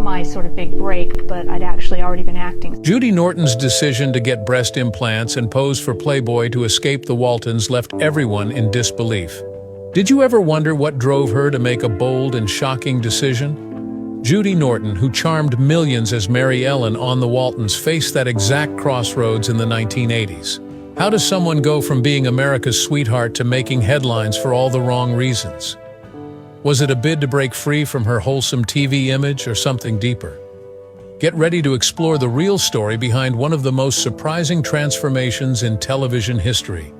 my sort of big break, but I'd actually already been acting. Judy Norton's decision to get breast implants and pose for Playboy to escape the Waltons left everyone in disbelief. Did you ever wonder what drove her to make a bold and shocking decision? Judy Norton, who charmed millions as Mary Ellen on the Waltons, faced that exact crossroads in the 1980s. How does someone go from being America's sweetheart to making headlines for all the wrong reasons? Was it a bid to break free from her wholesome TV image or something deeper? Get ready to explore the real story behind one of the most surprising transformations in television history.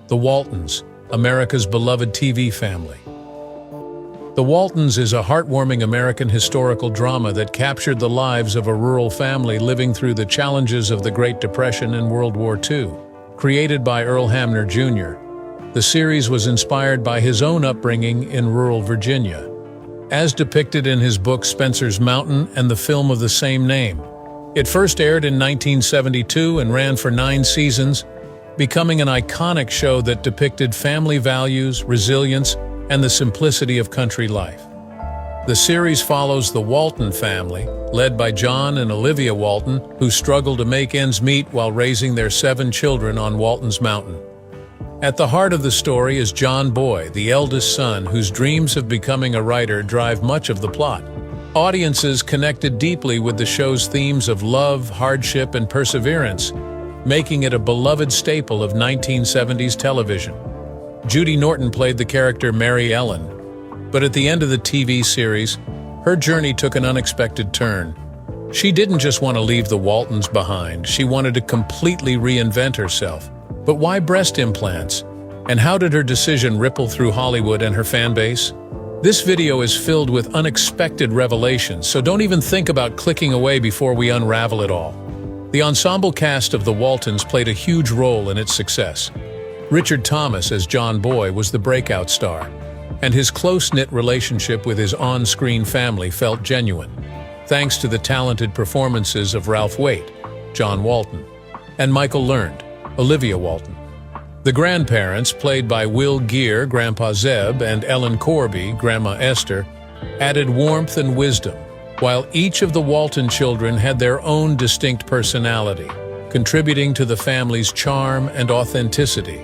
The Waltons, America's beloved TV family. The Waltons is a heartwarming American historical drama that captured the lives of a rural family living through the challenges of the Great Depression and World War II. Created by Earl Hamner Jr., the series was inspired by his own upbringing in rural Virginia, as depicted in his book Spencer's Mountain and the film of the same name. It first aired in 1972 and ran for 9 seasons, becoming an iconic show that depicted family values, resilience, and the simplicity of country life. The series follows the Walton family, led by John and Olivia Walton, who struggle to make ends meet while raising their 7 children on Walton's Mountain. At the heart of the story is John Boy, the eldest son, whose dreams of becoming a writer drive much of the plot. Audiences connected deeply with the show's themes of love, hardship, and perseverance, making it a beloved staple of 1970s television. Judy Norton played the character Mary Ellen, but at the end of the TV series, her journey took an unexpected turn. She didn't just want to leave the Waltons behind, she wanted to completely reinvent herself. But why breast implants? And how did her decision ripple through Hollywood and her fan base? This video is filled with unexpected revelations, so don't even think about clicking away before we unravel it all. The ensemble cast of the Waltons played a huge role in its success. Richard Thomas as John Boy was the breakout star, and his close-knit relationship with his on-screen family felt genuine, thanks to the talented performances of Ralph Waite, John Walton, and Michael Learned, Olivia Walton. The grandparents, played by Will Geer, Grandpa Zeb, and Ellen Corby, Grandma Esther, added warmth and wisdom, while each of the Walton children had their own distinct personality, contributing to the family's charm and authenticity.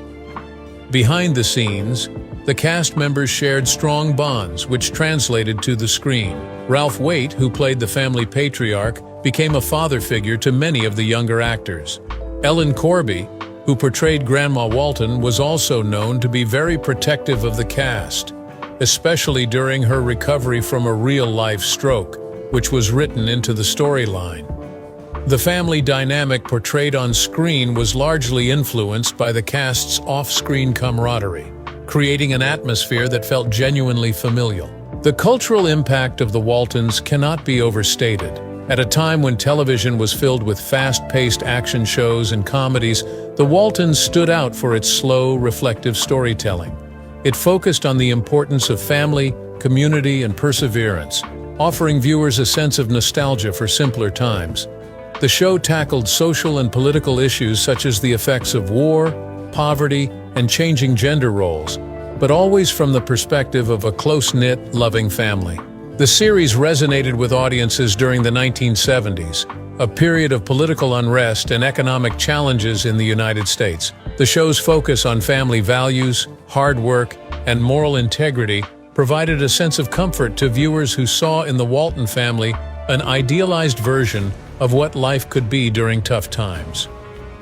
Behind the scenes, the cast members shared strong bonds which translated to the screen. Ralph Waite, who played the family patriarch, became a father figure to many of the younger actors. Ellen Corby, who portrayed Grandma Walton, was also known to be very protective of the cast, especially during her recovery from a real-life stroke, which was written into the storyline. The family dynamic portrayed on screen was largely influenced by the cast's off-screen camaraderie, creating an atmosphere that felt genuinely familial. The cultural impact of the Waltons cannot be overstated. At a time when television was filled with fast-paced action shows and comedies, the Waltons stood out for its slow, reflective storytelling. It focused on the importance of family, community, and perseverance, offering viewers a sense of nostalgia for simpler times. The show tackled social and political issues such as the effects of war, poverty, and changing gender roles, but always from the perspective of a close-knit, loving family. The series resonated with audiences during the 1970s, a period of political unrest and economic challenges in the United States. The show's focus on family values, hard work, and moral integrity provided a sense of comfort to viewers who saw in the Walton family an idealized version of what life could be during tough times.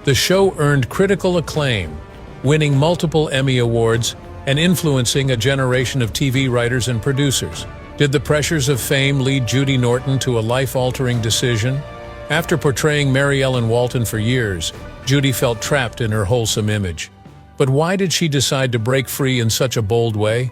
The show earned critical acclaim, winning multiple Emmy Awards and influencing a generation of TV writers and producers. Did the pressures of fame lead Judy Norton to a life-altering decision? After portraying Mary Ellen Walton for years, Judy felt trapped in her wholesome image. But why did she decide to break free in such a bold way?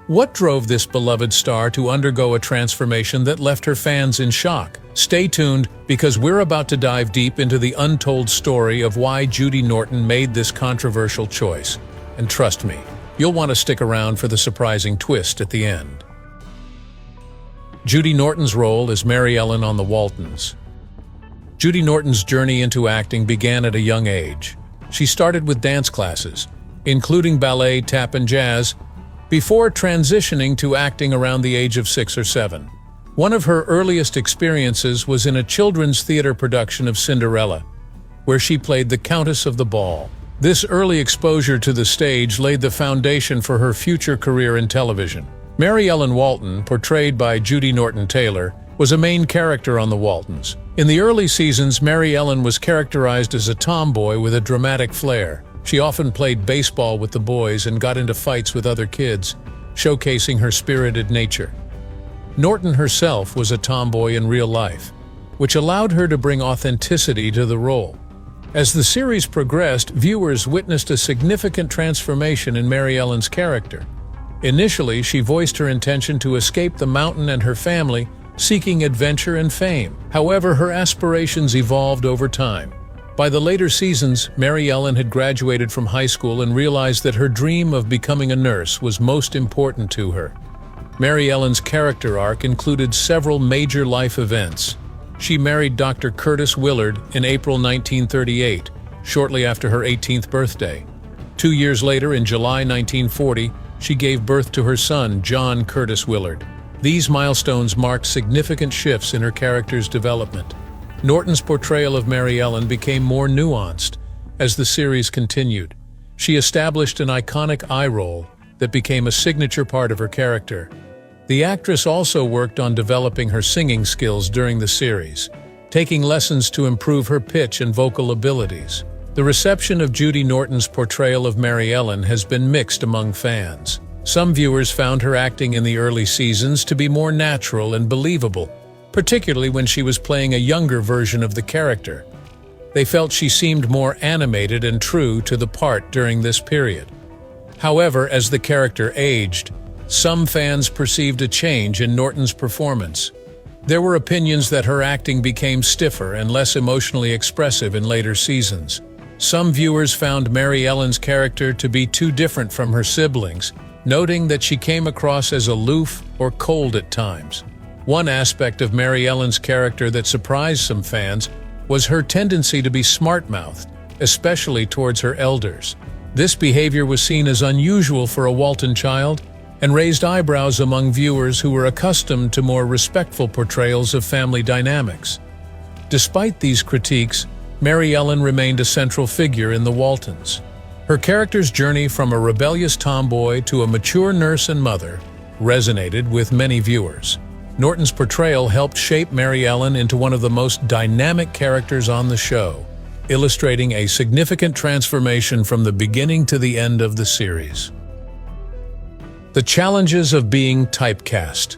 What drove this beloved star to undergo a transformation that left her fans in shock? Stay tuned, because we're about to dive deep into the untold story of why Judy Norton made this controversial choice. And trust me, you'll want to stick around for the surprising twist at the end. Judy Norton's role as Mary Ellen on the Waltons. Judy Norton's journey into acting began at a young age. She started with dance classes, including ballet, tap, and jazz, before transitioning to acting around the age of 6 or 7. One of her earliest experiences was in a children's theater production of Cinderella, where she played the Countess of the Ball. This early exposure to the stage laid the foundation for her future career in television. Mary Ellen Walton, portrayed by Judy Norton Taylor, was a main character on The Waltons. In the early seasons, Mary Ellen was characterized as a tomboy with a dramatic flair. She often played baseball with the boys and got into fights with other kids, showcasing her spirited nature. Norton herself was a tomboy in real life, which allowed her to bring authenticity to the role. As the series progressed, viewers witnessed a significant transformation in Mary Ellen's character. Initially, she voiced her intention to escape the mountain and her family, seeking adventure and fame. However, her aspirations evolved over time. By the later seasons, Mary Ellen had graduated from high school and realized that her dream of becoming a nurse was most important to her. Mary Ellen's character arc included several major life events. She married Dr. Curtis Willard in April 1938, shortly after her 18th birthday. 2 years later, in July 1940, she gave birth to her son, John Curtis Willard. These milestones marked significant shifts in her character's development. Norton's portrayal of Mary Ellen became more nuanced as the series continued. She established an iconic eye roll that became a signature part of her character. The actress also worked on developing her singing skills during the series, taking lessons to improve her pitch and vocal abilities. The reception of Judy Norton's portrayal of Mary Ellen has been mixed among fans. Some viewers found her acting in the early seasons to be more natural and believable, particularly when she was playing a younger version of the character. They felt she seemed more animated and true to the part during this period. However, as the character aged, some fans perceived a change in Norton's performance. There were opinions that her acting became stiffer and less emotionally expressive in later seasons. Some viewers found Mary Ellen's character to be too different from her siblings, noting that she came across as aloof or cold at times. One aspect of Mary Ellen's character that surprised some fans was her tendency to be smart-mouthed, especially towards her elders. This behavior was seen as unusual for a Walton child and raised eyebrows among viewers who were accustomed to more respectful portrayals of family dynamics. Despite these critiques, Mary Ellen remained a central figure in the Waltons. Her character's journey from a rebellious tomboy to a mature nurse and mother resonated with many viewers. Norton's portrayal helped shape Mary Ellen into one of the most dynamic characters on the show, illustrating a significant transformation from the beginning to the end of the series. The challenges of being typecast.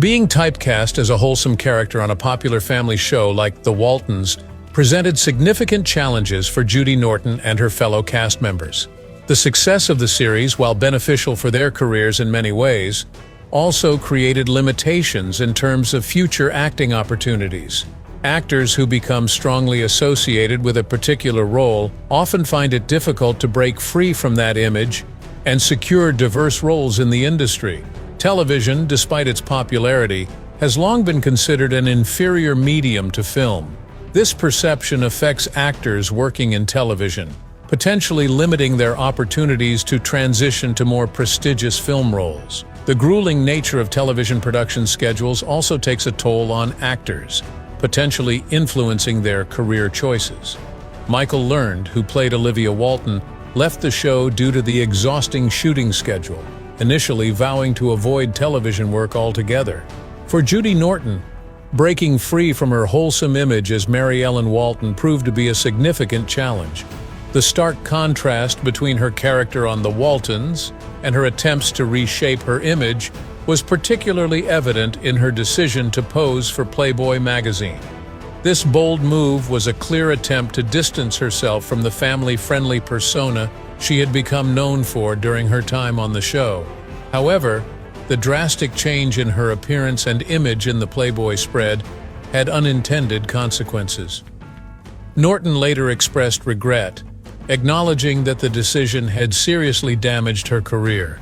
Being typecast as a wholesome character on a popular family show like The Waltons presented significant challenges for Judy Norton and her fellow cast members. The success of the series, while beneficial for their careers in many ways, also created limitations in terms of future acting opportunities. Actors who become strongly associated with a particular role often find it difficult to break free from that image and secure diverse roles in the industry. Television, despite its popularity, has long been considered an inferior medium to film. This perception affects actors working in television, potentially limiting their opportunities to transition to more prestigious film roles. The grueling nature of television production schedules also takes a toll on actors, potentially influencing their career choices. Michael Learned, who played Olivia Walton, left the show due to the exhausting shooting schedule, initially vowing to avoid television work altogether. For Judy Norton, breaking free from her wholesome image as Mary Ellen Walton proved to be a significant challenge. The stark contrast between her character on The Waltons and her attempts to reshape her image was particularly evident in her decision to pose for Playboy magazine. This bold move was a clear attempt to distance herself from the family-friendly persona she had become known for during her time on the show. However, the drastic change in her appearance and image in the Playboy spread had unintended consequences. Norton later expressed regret, acknowledging that the decision had seriously damaged her career.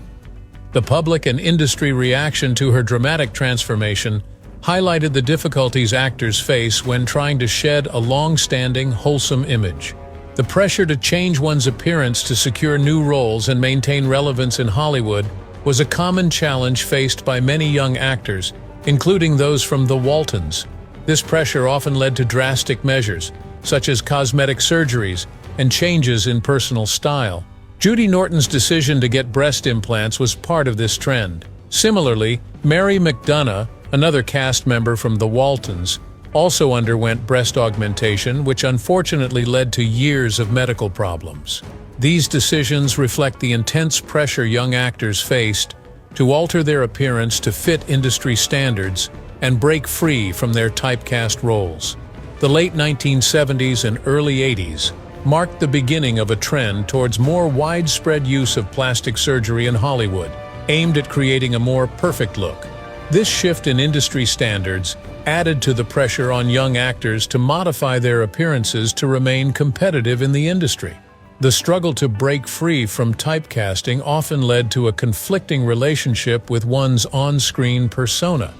The public and industry reaction to her dramatic transformation highlighted the difficulties actors face when trying to shed a long-standing, wholesome image. The pressure to change one's appearance to secure new roles and maintain relevance in Hollywood was a common challenge faced by many young actors, including those from the Waltons. This pressure often led to drastic measures, such as cosmetic surgeries and changes in personal style. Judy Norton's decision to get breast implants was part of this trend. Similarly, Mary McDonough, another cast member from the Waltons, also underwent breast augmentation, which unfortunately led to years of medical problems. These decisions reflect the intense pressure young actors faced to alter their appearance to fit industry standards and break free from their typecast roles. The late 1970s and early 80s marked the beginning of a trend towards more widespread use of plastic surgery in Hollywood, aimed at creating a more perfect look. This shift in industry standards added to the pressure on young actors to modify their appearances to remain competitive in the industry. The struggle to break free from typecasting often led to a conflicting relationship with one's on-screen persona.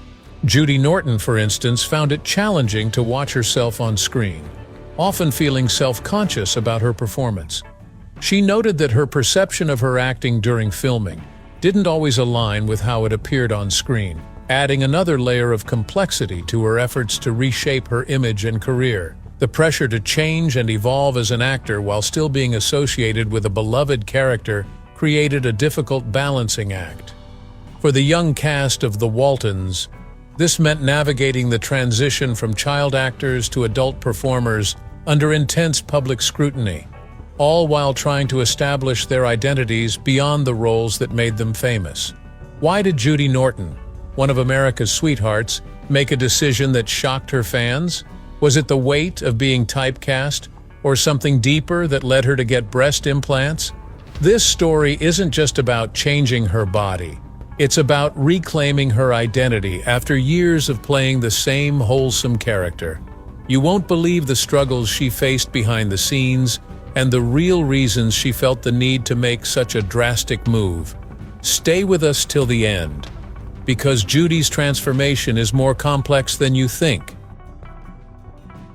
Judy Norton, for instance, found it challenging to watch herself on screen, often feeling self-conscious about her performance. She noted that her perception of her acting during filming didn't always align with how it appeared on screen, adding another layer of complexity to her efforts to reshape her image and career. The pressure to change and evolve as an actor while still being associated with a beloved character created a difficult balancing act. For the young cast of the Waltons, this meant navigating the transition from child actors to adult performers under intense public scrutiny, all while trying to establish their identities beyond the roles that made them famous. Why did Judy Norton, one of America's sweethearts, make a decision that shocked her fans? Was it the weight of being typecast, or something deeper that led her to get breast implants? This story isn't just about changing her body. It's about reclaiming her identity after years of playing the same wholesome character. You won't believe the struggles she faced behind the scenes and the real reasons she felt the need to make such a drastic move. Stay with us till the end, because Judy's transformation is more complex than you think.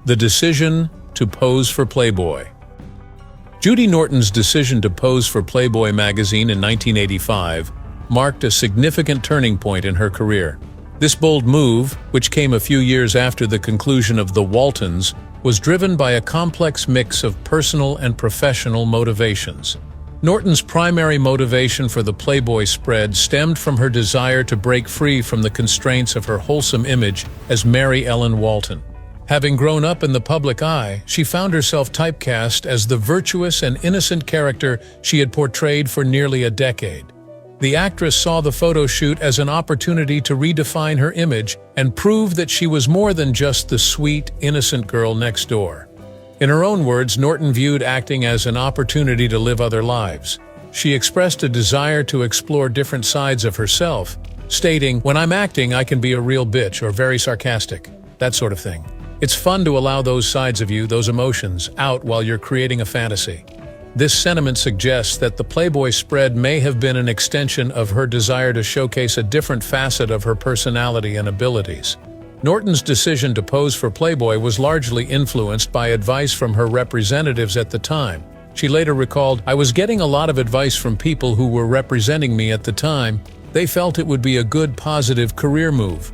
The decision to pose for Playboy. Judy Norton's decision to pose for Playboy magazine in 1985 marked a significant turning point in her career. This bold move, which came a few years after the conclusion of The Waltons, was driven by a complex mix of personal and professional motivations. Norton's primary motivation for the Playboy spread stemmed from her desire to break free from the constraints of her wholesome image as Mary Ellen Walton. Having grown up in the public eye, she found herself typecast as the virtuous and innocent character she had portrayed for nearly a decade. The actress saw the photo shoot as an opportunity to redefine her image and prove that she was more than just the sweet, innocent girl next door. In her own words, Norton viewed acting as an opportunity to live other lives. She expressed a desire to explore different sides of herself, stating, "When I'm acting, I can be a real bitch or very sarcastic, that sort of thing. It's fun to allow those sides of you, those emotions, out while you're creating a fantasy." This sentiment suggests that the Playboy spread may have been an extension of her desire to showcase a different facet of her personality and abilities. Norton's decision to pose for Playboy was largely influenced by advice from her representatives at the time. She later recalled, "I was getting a lot of advice from people who were representing me at the time. They felt it would be a good, positive career move."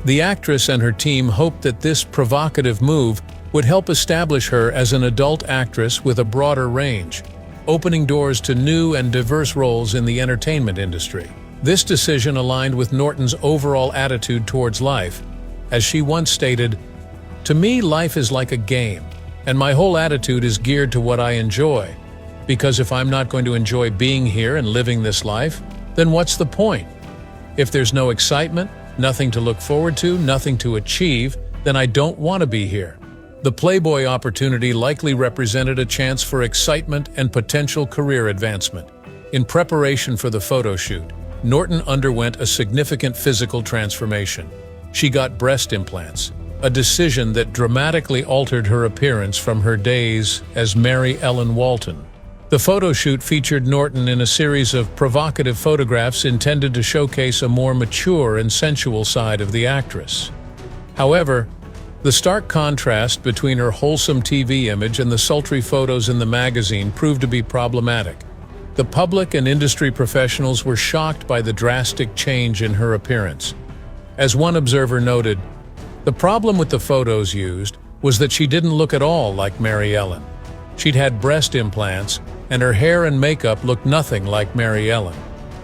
The actress and her team hoped that this provocative move would help establish her as an adult actress with a broader range, opening doors to new and diverse roles in the entertainment industry. This decision aligned with Norton's overall attitude towards life, as she once stated, "To me, life is like a game, and my whole attitude is geared to what I enjoy. Because if I'm not going to enjoy being here and living this life, then what's the point? If there's no excitement, nothing to look forward to, nothing to achieve, then I don't want to be here." The Playboy opportunity likely represented a chance for excitement and potential career advancement. In preparation for the photo shoot, Norton underwent a significant physical transformation. She got breast implants, a decision that dramatically altered her appearance from her days as Mary Ellen Walton. The photo shoot featured Norton in a series of provocative photographs intended to showcase a more mature and sensual side of the actress. However, the stark contrast between her wholesome TV image and the sultry photos in the magazine proved to be problematic. The public and industry professionals were shocked by the drastic change in her appearance. As one observer noted, the problem with the photos used was that she didn't look at all like Mary Ellen. She'd had breast implants, and her hair and makeup looked nothing like Mary Ellen.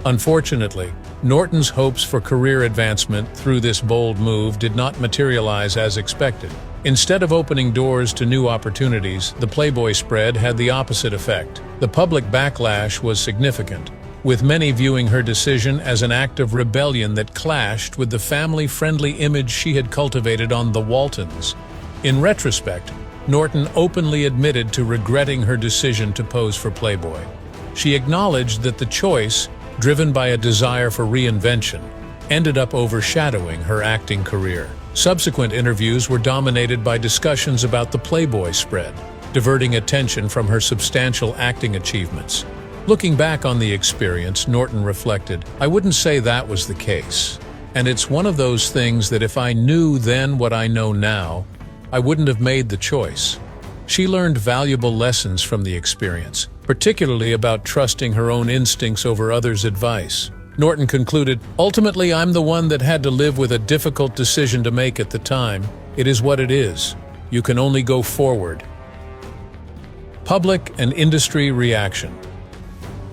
Unfortunately, Norton's hopes for career advancement through this bold move did not materialize as expected. Instead of opening doors to new opportunities, the Playboy spread had the opposite effect. The public backlash was significant, with many viewing her decision as an act of rebellion that clashed with the family-friendly image she had cultivated on the Waltons. In retrospect, Norton openly admitted to regretting her decision to pose for Playboy. She acknowledged that the choice, driven by a desire for reinvention, ended up overshadowing her acting career. Subsequent interviews were dominated by discussions about the Playboy spread, diverting attention from her substantial acting achievements. Looking back on the experience, Norton reflected, "I wouldn't say that was the case. And it's one of those things that if I knew then what I know now, I wouldn't have made the choice." She learned valuable lessons from the experience, particularly about trusting her own instincts over others' advice. Norton concluded, "Ultimately, I'm the one that had to live with a difficult decision to make at the time. It is what it is. You can only go forward." Public and industry reaction.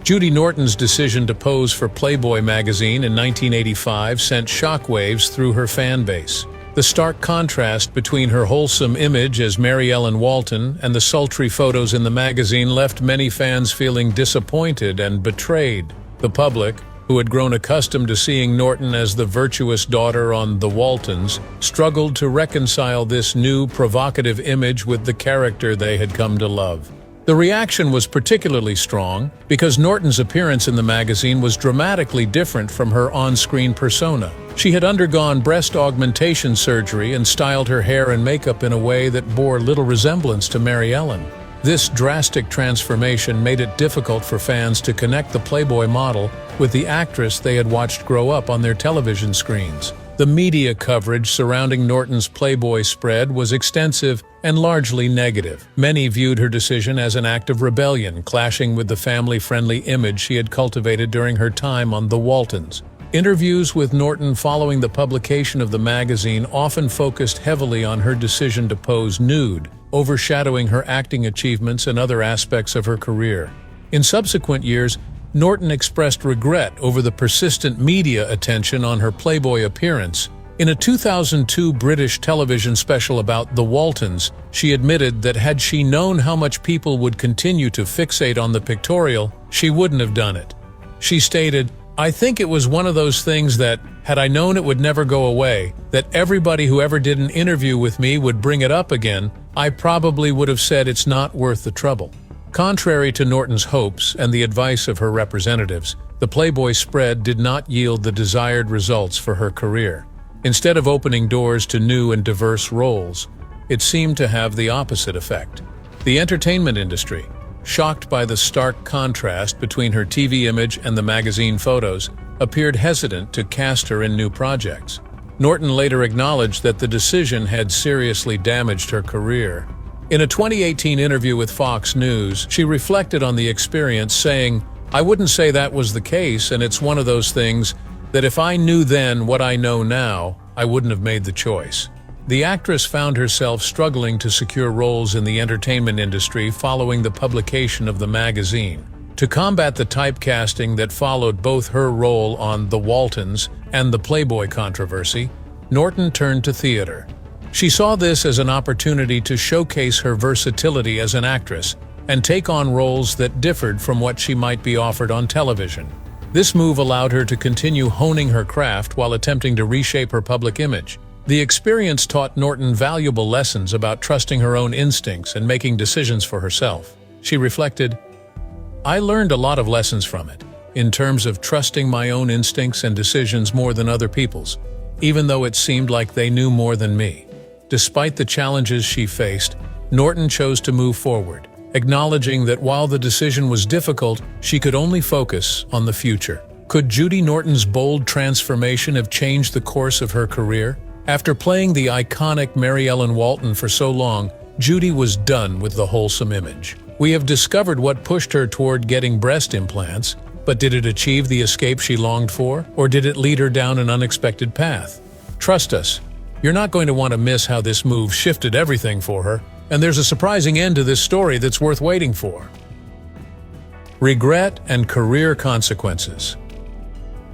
Judy Norton's decision to pose for Playboy magazine in 1985 sent shockwaves through her fan base. The stark contrast between her wholesome image as Mary Ellen Walton and the sultry photos in the magazine left many fans feeling disappointed and betrayed. The public, who had grown accustomed to seeing Norton as the virtuous daughter on The Waltons, struggled to reconcile this new, provocative image with the character they had come to love. The reaction was particularly strong because Norton's appearance in the magazine was dramatically different from her on-screen persona. She had undergone breast augmentation surgery and styled her hair and makeup in a way that bore little resemblance to Mary Ellen. This drastic transformation made it difficult for fans to connect the Playboy model with the actress they had watched grow up on their television screens. The media coverage surrounding Norton's Playboy spread was extensive and largely negative. Many viewed her decision as an act of rebellion, clashing with the family-friendly image she had cultivated during her time on The Waltons. Interviews with Norton following the publication of the magazine often focused heavily on her decision to pose nude, overshadowing her acting achievements and other aspects of her career. In subsequent years, Norton expressed regret over the persistent media attention on her Playboy appearance. In a 2002 British television special about The Waltons, she admitted that had she known how much people would continue to fixate on the pictorial, she wouldn't have done it. She stated, "I think it was one of those things that, had I known it would never go away, that everybody who ever did an interview with me would bring it up again, I probably would have said it's not worth the trouble." Contrary to Norton's hopes and the advice of her representatives, the Playboy spread did not yield the desired results for her career. Instead of opening doors to new and diverse roles, it seemed to have the opposite effect. The entertainment industry, shocked by the stark contrast between her TV image and the magazine photos, appeared hesitant to cast her in new projects. Norton later acknowledged that the decision had seriously damaged her career. In a 2018 interview with Fox News, she reflected on the experience, saying, "I wouldn't say that was the case, and it's one of those things that if I knew then what I know now, I wouldn't have made the choice." The actress found herself struggling to secure roles in the entertainment industry following the publication of the magazine. To combat the typecasting that followed both her role on The Waltons and the Playboy controversy, Norton turned to theater. She saw this as an opportunity to showcase her versatility as an actress and take on roles that differed from what she might be offered on television. This move allowed her to continue honing her craft while attempting to reshape her public image. The experience taught Norton valuable lessons about trusting her own instincts and making decisions for herself. She reflected, "I learned a lot of lessons from it, in terms of trusting my own instincts and decisions more than other people's, even though it seemed like they knew more than me." Despite the challenges she faced, Norton chose to move forward, acknowledging that while the decision was difficult, she could only focus on the future. Could Judy Norton's bold transformation have changed the course of her career? After playing the iconic Mary Ellen Walton for so long, Judy was done with the wholesome image. We have discovered what pushed her toward getting breast implants, but did it achieve the escape she longed for, or did it lead her down an unexpected path? Trust us, you're not going to want to miss how this move shifted everything for her, and there's a surprising end to this story that's worth waiting for. Regret and career consequences.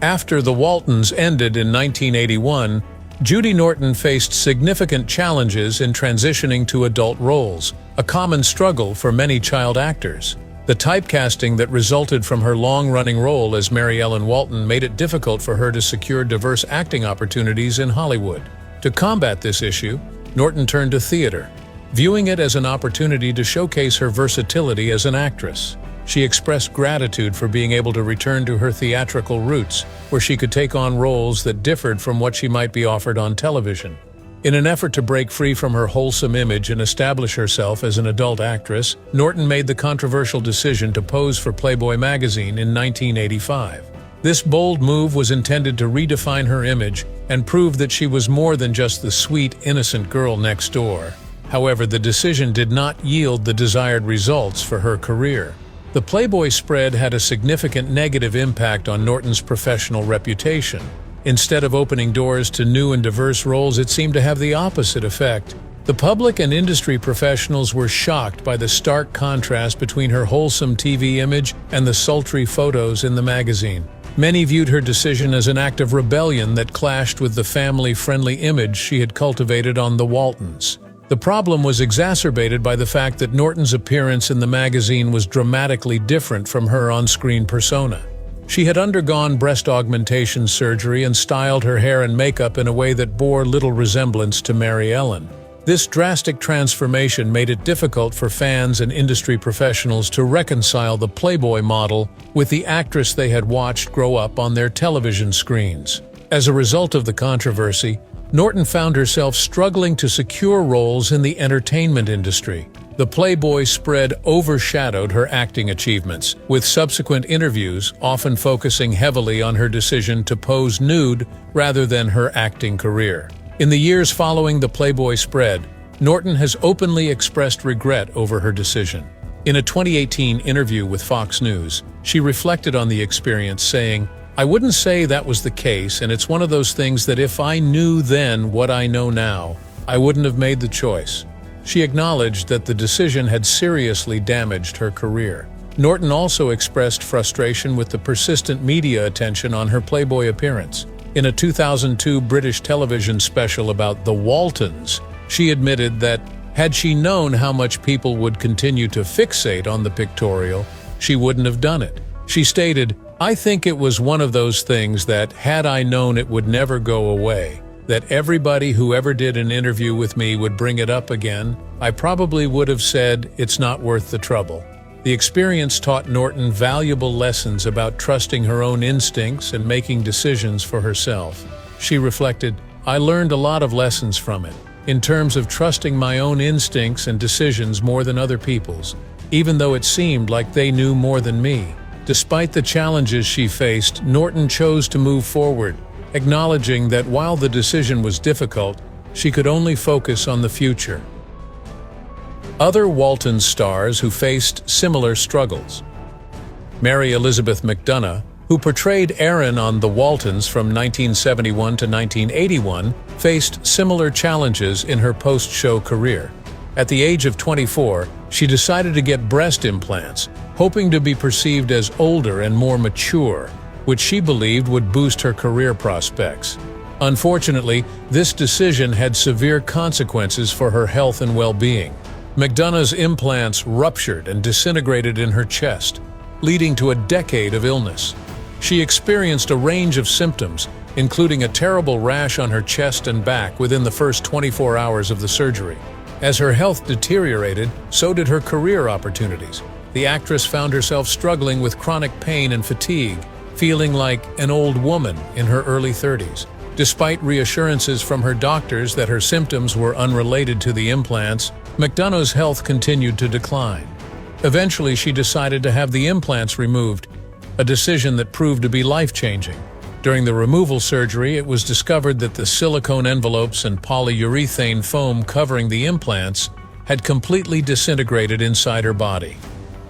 After the Waltons ended in 1981, Judy Norton faced significant challenges in transitioning to adult roles, a common struggle for many child actors. The typecasting that resulted from her long-running role as Mary Ellen Walton made it difficult for her to secure diverse acting opportunities in Hollywood. To combat this issue, Norton turned to theater, viewing it as an opportunity to showcase her versatility as an actress. She expressed gratitude for being able to return to her theatrical roots, where she could take on roles that differed from what she might be offered on television. In an effort to break free from her wholesome image and establish herself as an adult actress, Norton made the controversial decision to pose for Playboy magazine in 1985. This bold move was intended to redefine her image and prove that she was more than just the sweet, innocent girl next door. However, the decision did not yield the desired results for her career. The Playboy spread had a significant negative impact on Norton's professional reputation. Instead of opening doors to new and diverse roles, it seemed to have the opposite effect. The public and industry professionals were shocked by the stark contrast between her wholesome TV image and the sultry photos in the magazine. Many viewed her decision as an act of rebellion that clashed with the family-friendly image she had cultivated on the Waltons. The problem was exacerbated by the fact that Norton's appearance in the magazine was dramatically different from her on-screen persona. She had undergone breast augmentation surgery and styled her hair and makeup in a way that bore little resemblance to Mary Ellen. This drastic transformation made it difficult for fans and industry professionals to reconcile the Playboy model with the actress they had watched grow up on their television screens. As a result of the controversy, Norton found herself struggling to secure roles in the entertainment industry. The Playboy spread overshadowed her acting achievements, with subsequent interviews often focusing heavily on her decision to pose nude rather than her acting career. In the years following the Playboy spread, Norton has openly expressed regret over her decision. In a 2018 interview with Fox News, she reflected on the experience, saying, "I wouldn't say that was the case, and it's one of those things that if I knew then what I know now, I wouldn't have made the choice." She acknowledged that the decision had seriously damaged her career. Norton also expressed frustration with the persistent media attention on her Playboy appearance. In a 2002 British television special about the Waltons, she admitted that, had she known how much people would continue to fixate on the pictorial, she wouldn't have done it. She stated, "I think it was one of those things that, had I known it would never go away, that everybody who ever did an interview with me would bring it up again, I probably would have said it's not worth the trouble." The experience taught Norton valuable lessons about trusting her own instincts and making decisions for herself. She reflected, "I learned a lot of lessons from it, in terms of trusting my own instincts and decisions more than other people's, even though it seemed like they knew more than me." Despite the challenges she faced, Norton chose to move forward, acknowledging that while the decision was difficult, she could only focus on the future. Other Waltons stars who faced similar struggles. Mary Elizabeth McDonough, who portrayed Erin on The Waltons from 1971 to 1981, faced similar challenges in her post-show career. At the age of 24, she decided to get breast implants, hoping to be perceived as older and more mature, which she believed would boost her career prospects. Unfortunately, this decision had severe consequences for her health and well-being. McDonough's implants ruptured and disintegrated in her chest, leading to a decade of illness. She experienced a range of symptoms, including a terrible rash on her chest and back within the first 24 hours of the surgery. As her health deteriorated, so did her career opportunities. The actress found herself struggling with chronic pain and fatigue, feeling like an old woman in her early 30s. Despite reassurances from her doctors that her symptoms were unrelated to the implants, McDonough's health continued to decline. Eventually, she decided to have the implants removed, a decision that proved to be life-changing. During the removal surgery, it was discovered that the silicone envelopes and polyurethane foam covering the implants had completely disintegrated inside her body.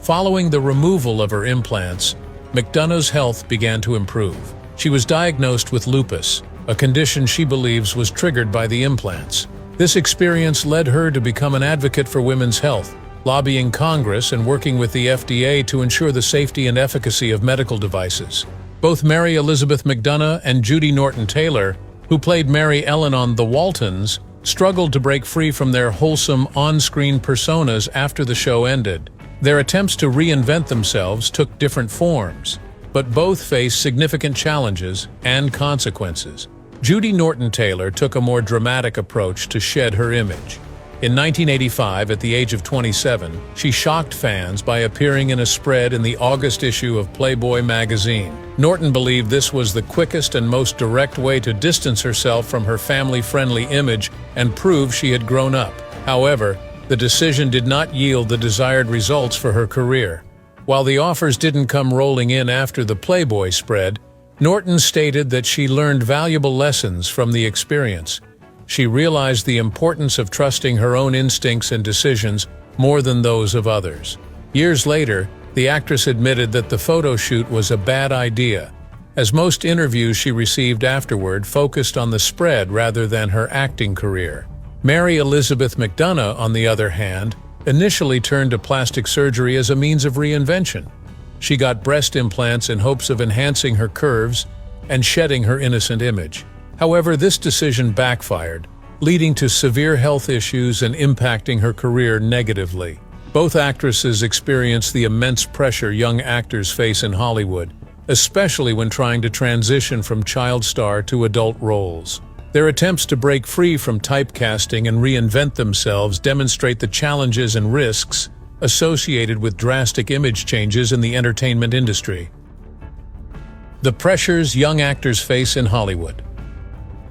Following the removal of her implants, McDonough's health began to improve. She was diagnosed with lupus, a condition she believes was triggered by the implants. This experience led her to become an advocate for women's health, lobbying Congress and working with the FDA to ensure the safety and efficacy of medical devices. Both Mary Elizabeth McDonough and Judy Norton Taylor, who played Mary Ellen on The Waltons, struggled to break free from their wholesome on-screen personas after the show ended. Their attempts to reinvent themselves took different forms, but both faced significant challenges and consequences. Judy Norton Taylor took a more dramatic approach to shed her image. In 1985, at the age of 27, she shocked fans by appearing in a spread in the August issue of Playboy magazine. Norton believed this was the quickest and most direct way to distance herself from her family-friendly image and prove she had grown up. However, the decision did not yield the desired results for her career. While the offers didn't come rolling in after the Playboy spread, Norton stated that she learned valuable lessons from the experience. She realized the importance of trusting her own instincts and decisions more than those of others. Years later, the actress admitted that the photo shoot was a bad idea, as most interviews she received afterward focused on the spread rather than her acting career. Mary Elizabeth McDonough, on the other hand, initially turned to plastic surgery as a means of reinvention. She got breast implants in hopes of enhancing her curves and shedding her innocent image. However, this decision backfired, leading to severe health issues and impacting her career negatively. Both actresses experienced the immense pressure young actors face in Hollywood, especially when trying to transition from child star to adult roles. Their attempts to break free from typecasting and reinvent themselves demonstrate the challenges and risks associated with drastic image changes in the entertainment industry. The pressures young actors face in Hollywood.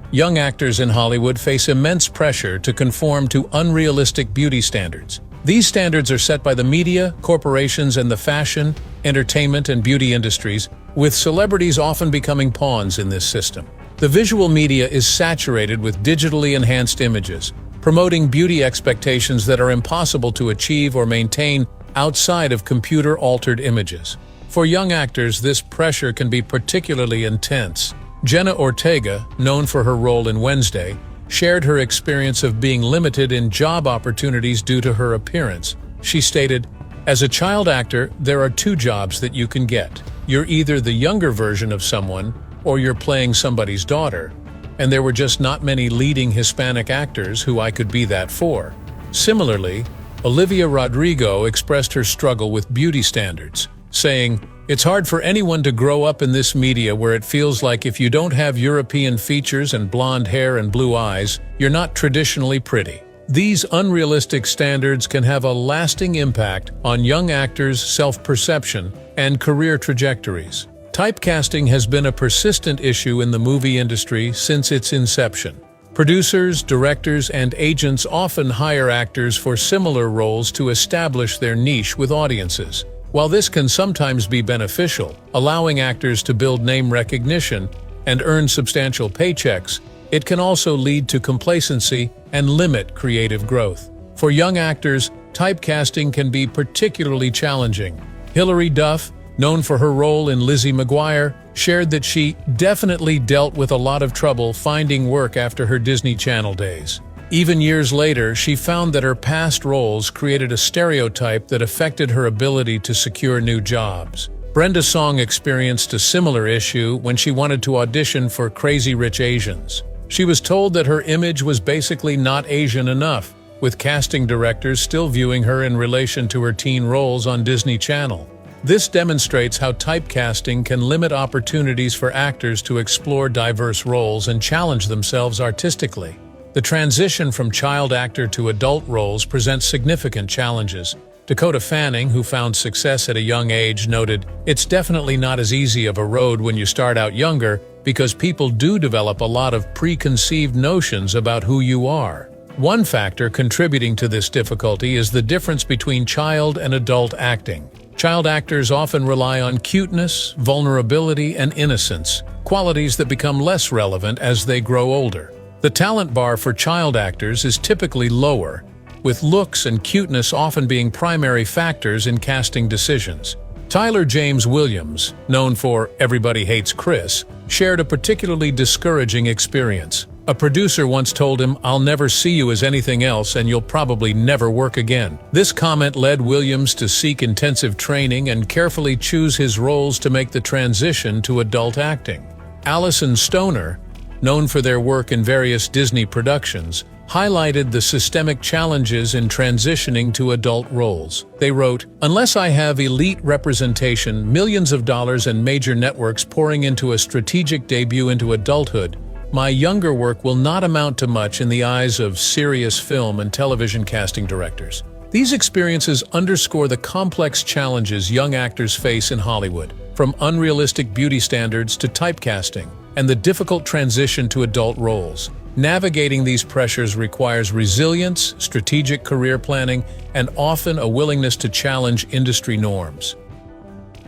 Young actors in Hollywood face immense pressure to conform to unrealistic beauty standards. These standards are set by the media, corporations, and the fashion, entertainment, and beauty industries, with celebrities often becoming pawns in this system. The visual media is saturated with digitally enhanced images, promoting beauty expectations that are impossible to achieve or maintain outside of computer-altered images. For young actors, this pressure can be particularly intense. Jenna Ortega, known for her role in Wednesday, shared her experience of being limited in job opportunities due to her appearance. She stated, "As a child actor, there are two jobs that you can get. You're either the younger version of someone, or you're playing somebody's daughter. And there were just not many leading Hispanic actors who I could be that for." Similarly, Olivia Rodrigo expressed her struggle with beauty standards, saying, "It's hard for anyone to grow up in this media where it feels like if you don't have European features and blonde hair and blue eyes, you're not traditionally pretty." These unrealistic standards can have a lasting impact on young actors' self-perception and career trajectories. Typecasting has been a persistent issue in the movie industry since its inception. Producers, directors, and agents often hire actors for similar roles to establish their niche with audiences. While this can sometimes be beneficial, allowing actors to build name recognition and earn substantial paychecks, it can also lead to complacency and limit creative growth. For young actors, typecasting can be particularly challenging. Hilary Duff, known for her role in Lizzie McGuire, shared that she definitely dealt with a lot of trouble finding work after her Disney Channel days. Even years later, she found that her past roles created a stereotype that affected her ability to secure new jobs. Brenda Song experienced a similar issue when she wanted to audition for Crazy Rich Asians. She was told that her image was basically not Asian enough, with casting directors still viewing her in relation to her teen roles on Disney Channel. This demonstrates how typecasting can limit opportunities for actors to explore diverse roles and challenge themselves artistically. The transition from child actor to adult roles presents significant challenges. Dakota Fanning, who found success at a young age, noted, "It's definitely not as easy of a road when you start out younger because people do develop a lot of preconceived notions about who you are." One factor contributing to this difficulty is the difference between child and adult acting. Child actors often rely on cuteness, vulnerability, and innocence, qualities that become less relevant as they grow older. The talent bar for child actors is typically lower, with looks and cuteness often being primary factors in casting decisions. Tyler James Williams, known for Everybody Hates Chris, shared a particularly discouraging experience. A producer once told him, "I'll never see you as anything else and you'll probably never work again." This comment led Williams to seek intensive training and carefully choose his roles to make the transition to adult acting. Allison Stoner, known for their work in various Disney productions, highlighted the systemic challenges in transitioning to adult roles. They wrote, "Unless I have elite representation, millions of dollars and major networks pouring into a strategic debut into adulthood, my younger work will not amount to much in the eyes of serious film and television casting directors." These experiences underscore the complex challenges young actors face in Hollywood, from unrealistic beauty standards to typecasting, and the difficult transition to adult roles. Navigating these pressures requires resilience, strategic career planning, and often a willingness to challenge industry norms.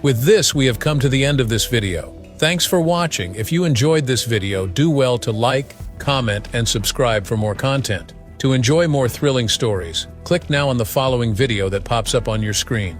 With this, we have come to the end of this video. Thanks for watching. If you enjoyed this video, do well to like, comment, and subscribe for more content. To enjoy more thrilling stories, click now on the following video that pops up on your screen.